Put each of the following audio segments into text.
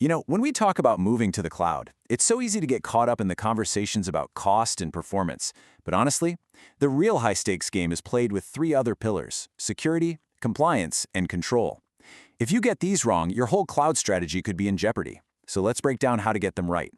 When we talk about moving to the cloud, it's so easy to get caught up in the conversations about cost and performance. But honestly, the real high-stakes game is played with three other pillars: security, compliance, and control. If you get these wrong, your whole cloud strategy could be in jeopardy. So let's break down how to get them right.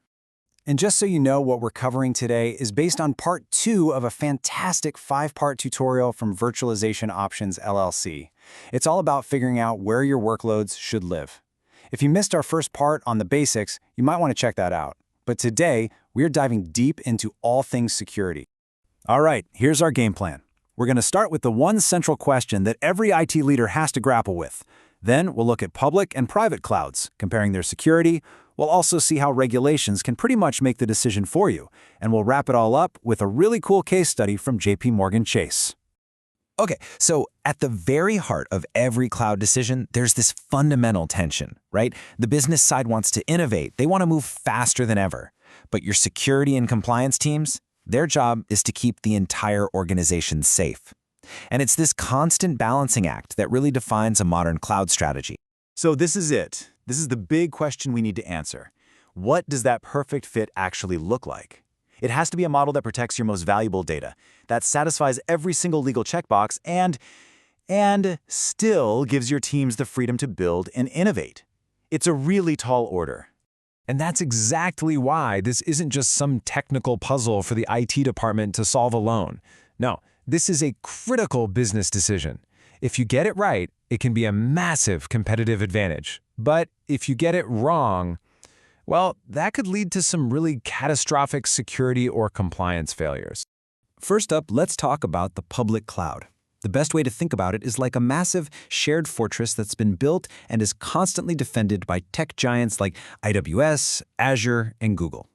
And just so you know, what we're covering today is based on part 2 of a fantastic 5-part tutorial from Virtualization Options LLC. It's all about figuring out where your workloads should live. If you missed our first part on the basics, you might want to check that out. But today, we're diving deep into all things security. All right, here's our game plan. We're going to start with the one central question that every IT leader has to grapple with. Then we'll look at public and private clouds, comparing their security. We'll also see how regulations can pretty much make the decision for you. And we'll wrap it all up with a really cool case study from JP Chase. Okay, so at the very heart of every cloud decision, there's this fundamental tension, right? The business side wants to innovate. They want to move faster than ever. But your security and compliance teams, their job is to keep the entire organization safe. And it's this constant balancing act that really defines a modern cloud strategy. So this is it. This is the big question we need to answer. What does that perfect fit actually look like? It has to be a model that protects your most valuable data, that satisfies every single legal checkbox, and still gives your teams the freedom to build and innovate. It's a really tall order. And that's exactly why this isn't just some technical puzzle for the IT department to solve alone. No, this is a critical business decision. If you get it right, it can be a massive competitive advantage. But if you get it wrong, well, that could lead to some really catastrophic security or compliance failures. First up, let's talk about the public cloud. The best way to think about it is like a massive shared fortress that's been built and is constantly defended by tech giants like AWS, Azure, and Google.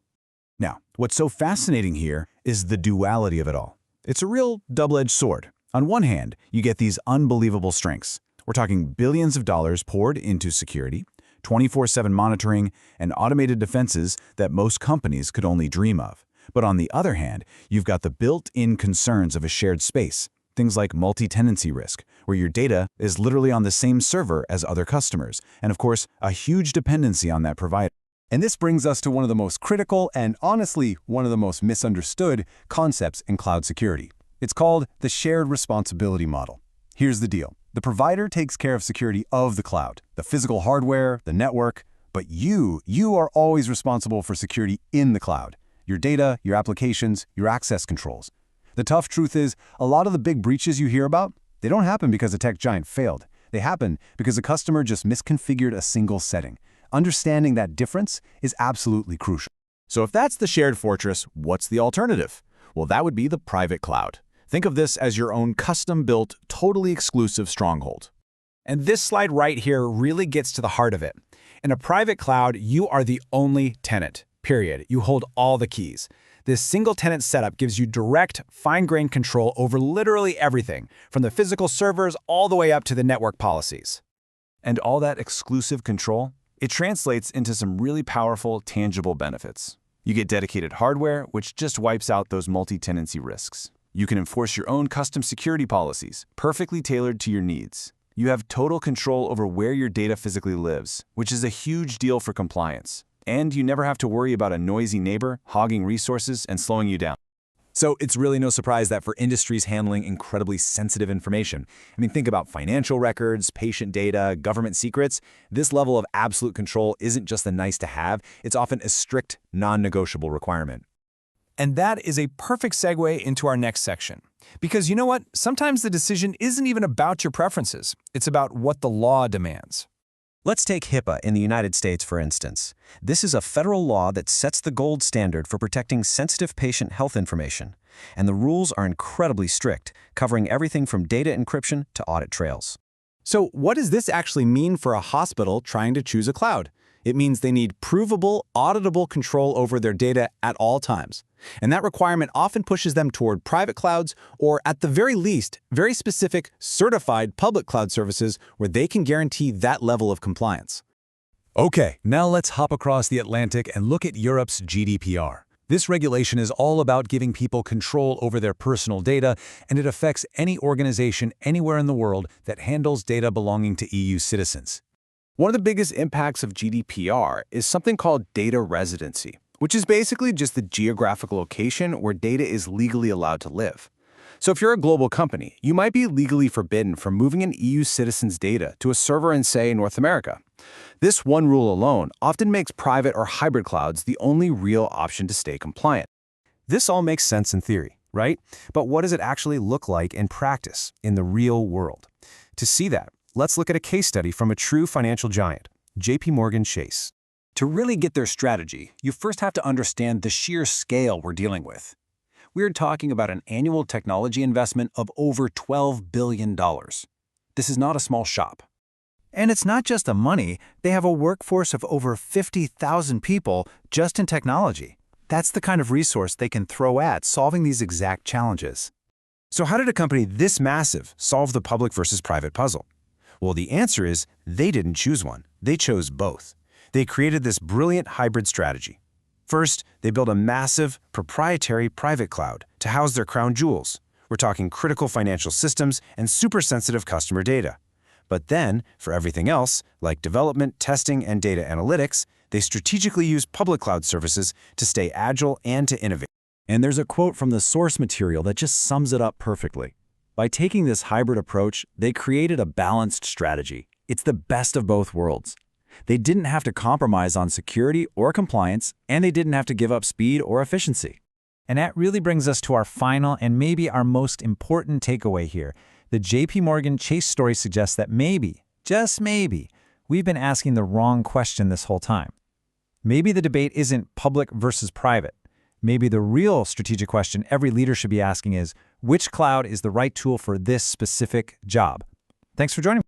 Now, what's so fascinating here is the duality of it all. It's a real double-edged sword. On one hand, you get these unbelievable strengths. We're talking billions of dollars poured into security, 24/7 monitoring, and automated defenses that most companies could only dream of. But on the other hand, you've got the built-in concerns of a shared space, things like multi-tenancy risk, where your data is literally on the same server as other customers, and of course, a huge dependency on that provider. And this brings us to one of the most critical and honestly one of the most misunderstood concepts in cloud security. It's called the shared responsibility model. Here's the deal. The provider takes care of security of the cloud, the physical hardware, the network, but you are always responsible for security in the cloud. Your data, your applications, your access controls. The tough truth is, a lot of the big breaches you hear about, they don't happen because a tech giant failed. They happen because a customer just misconfigured a single setting. Understanding that difference is absolutely crucial. So if that's the shared fortress, what's the alternative? Well, that would be the private cloud. Think of this as your own custom-built, totally exclusive stronghold. And this slide right here really gets to the heart of it. In a private cloud, you are the only tenant, period. You hold all the keys. This single-tenant setup gives you direct, fine-grained control over literally everything, from the physical servers all the way up to the network policies. And all that exclusive control, it translates into some really powerful, tangible benefits. You get dedicated hardware, which just wipes out those multi-tenancy risks. You can enforce your own custom security policies, perfectly tailored to your needs. You have total control over where your data physically lives, which is a huge deal for compliance. And you never have to worry about a noisy neighbor hogging resources and slowing you down. So it's really no surprise that for industries handling incredibly sensitive information, think about financial records, patient data, government secrets, this level of absolute control isn't just a nice to have, it's often a strict, non-negotiable requirement. And that is a perfect segue into our next section. Because you know what? Sometimes the decision isn't even about your preferences. It's about what the law demands. Let's take HIPAA in the United States, for instance. This is a federal law that sets the gold standard for protecting sensitive patient health information. And the rules are incredibly strict, covering everything from data encryption to audit trails. So what does this actually mean for a hospital trying to choose a cloud? It means they need provable, auditable control over their data at all times. And that requirement often pushes them toward private clouds or, at the very least, very specific, certified public cloud services where they can guarantee that level of compliance. Okay, now let's hop across the Atlantic and look at Europe's GDPR. This regulation is all about giving people control over their personal data, and it affects any organization anywhere in the world that handles data belonging to EU citizens. One of the biggest impacts of GDPR is something called data residency, which is basically just the geographical location where data is legally allowed to live. So if you're a global company, you might be legally forbidden from moving an EU citizen's data to a server in, say, North America. This one rule alone often makes private or hybrid clouds the only real option to stay compliant. This all makes sense in theory, right? But what does it actually look like in practice, in the real world? To see that, let's look at a case study from a true financial giant, JP Chase. To really get their strategy, you first have to understand the sheer scale we're dealing with. We're talking about an annual technology investment of over $12 billion. This is not a small shop. And it's not just the money, they have a workforce of over 50,000 people just in technology. That's the kind of resource they can throw at solving these exact challenges. So how did a company this massive solve the public versus private puzzle? Well, the answer is they didn't choose one. They chose both. They created this brilliant hybrid strategy. First, they built a massive, proprietary private cloud to house their crown jewels. We're talking critical financial systems and super sensitive customer data. But then, for everything else, like development, testing, and data analytics, they strategically use public cloud services to stay agile and to innovate. And there's a quote from the source material that just sums it up perfectly. By taking this hybrid approach, they created a balanced strategy. It's the best of both worlds. They didn't have to compromise on security or compliance, and they didn't have to give up speed or efficiency. And that really brings us to our final and maybe our most important takeaway here. The JP Chase story suggests that maybe, just maybe, we've been asking the wrong question this whole time. Maybe the debate isn't public versus private. Maybe the real strategic question every leader should be asking is, which cloud is the right tool for this specific job? Thanks for joining me.